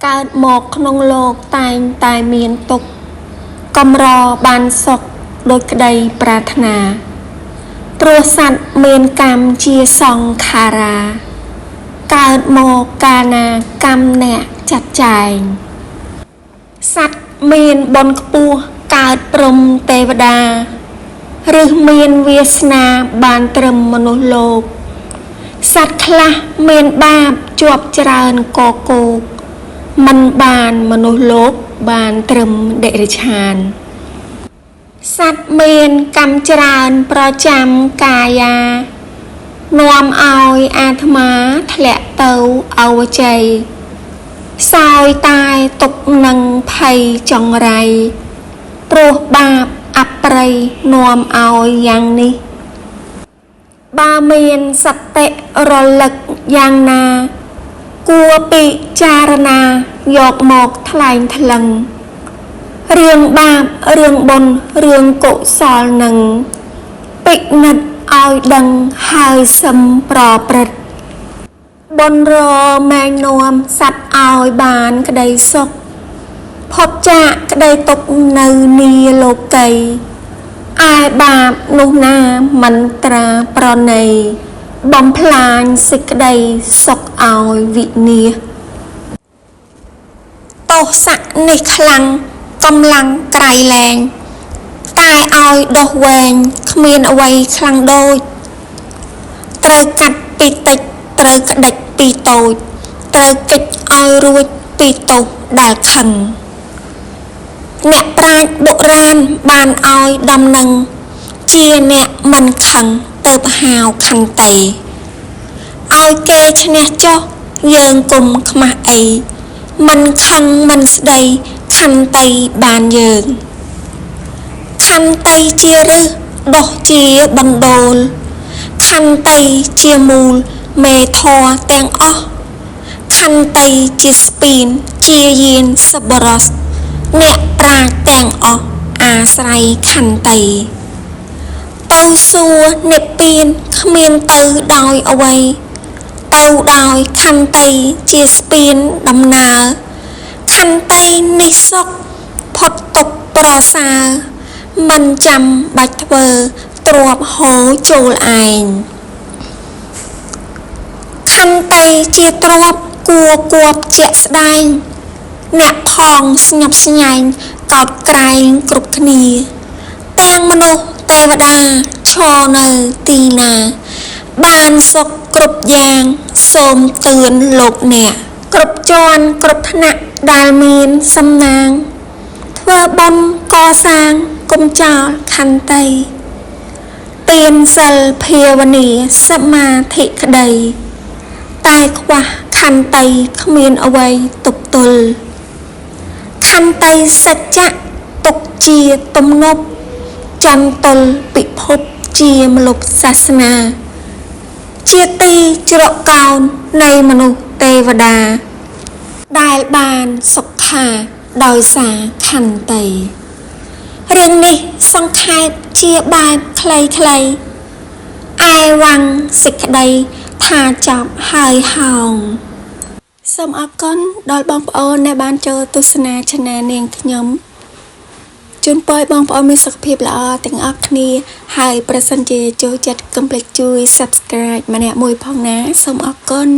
កើតមកក្នុងលោកតែងតែមានទុក្ខកំរបានសុខដោយក្តីប្រាថ្នាព្រោះសត្វមានកម្មជាសង្ខារាកើតមកកាលណាកម្មអ្នកចាត់ចែងសត្វមានបុណ្យខ្ពស់កើតព្រំទេវតាឬមានវាសនាបានត្រឹមមនុស្សលោកសត្វខ្លះមានបាបជាប់ច្រើនកកោកមិនបានមនុស្សលោកបានត្រឹមដេរិឆានសត្វមានកម្មច្រើនប្រចាំកាយានាំឲ្យអាត្មាធ្លាក់ទៅអវជ័យសោយតាយទុកនឹងភ័យចង្រៃព្រោះបាបអប្រិយនាំឲ្យយ៉ាងនេះបើមានសតិរលឹកយ៉ាងណាគួរពិចារណាយកមកថ្លែងថ្លឹងរឿងបាបរឿងបុណ្យរឿងកុសលនឹងពិនិត្យឲ្យដឹងហើយសឹមប្រព្រឹត្តបុណ្យរមែងនាំសត្វឲ្យបានក្តីសុខផុតចាកក្តីទុក្ខនៅនីលោកីឯបាបនោះណាមិនត្រាប្រណីបំផ្លាញសេចក្តីសុខឲ្យវិនាសទោសៈនេះខ្លាំងកម្លាំងក្រៃលែងតែឲ្យដោះវែងគ្មានអ្វីខ្លាំងដូចត្រូវកាត់ពីតិចត្រូវក្តិចពីតូចត្រូវកិច្ចឲ្យរួចពីទោសដែលខឹងអ្នកប្រាជ្ញបុរាណបានឲ្យដំណឹងជាអ្នកមិនខឹងទៅហៅខន្តីឲ្យគេឈ្នះចុះយើងគុំខ្មាស់អីមិនខឹងមិនស្ដីខន្តីបានយើងខន្តីជាឫសដុះជាបណ្ដូលខន្តីជាមូលមេធរទាំងអស់ខន្តីជាស្ពានជាយានសប្បុរសអ្នកប្រាជ្ញទាំងអស់អាស្រ័យខន្តីទៅសួរនិព្វានគ្មានទៅដោយអ្វីទៅដោយខន្តីជាស្ពានដំណើរខន្តីនេះសុខផុតទុក្ខប្រសើរមិនចាំបាច់ធ្វើទ្រពហូរចូលឯងខន្តីជាទ្រពគួរគួបជាក់ស្ដែងអ្នកផងស្ញប់ស្ញែងកោតក្រែងគ្រប់គ្នាទាំងមនុស្សទេវតាឈរនៅទីណាបានសុខគ្រប់យ៉ាងសូមទឿនលោកអ្នកគ្រប់ជាន់គ្រប់ថ្នាក់ដែលមានសំណាងធ្វើបុណ្យកសាងកុំចោលខន្តីទានសិលភាវនាសមាធិក្តីតែខ្វះខន្តីគ្មានអ្វីទប់ទល់ខន្តីសច្ចៈទុកជាទំនប់ចន្ទលពិភពជាមលុបសាសនាជាទីច្រកកោននៃមនុស្សទេវតាដែលបានសុខាដោយសារខន្តីរឿងនេះសង្ខេបជាបែបខ្លីៗឯវ៉ាំងសេចក្តីថាចប់ហើយហោងសូមអរគុណដល់បងប្អូនដែលបានចូលទស្សនា Channel នាងខ្ញុំជូនពរឲ្យបងប្អូនមានសុខភាពល្អទាំងអស់គ្នាហើយប្រសិនជាចូលចិត្តកុំភ្លេចជួយ Subscribe ម្នាក់មួយផងណាសូមអរគុណ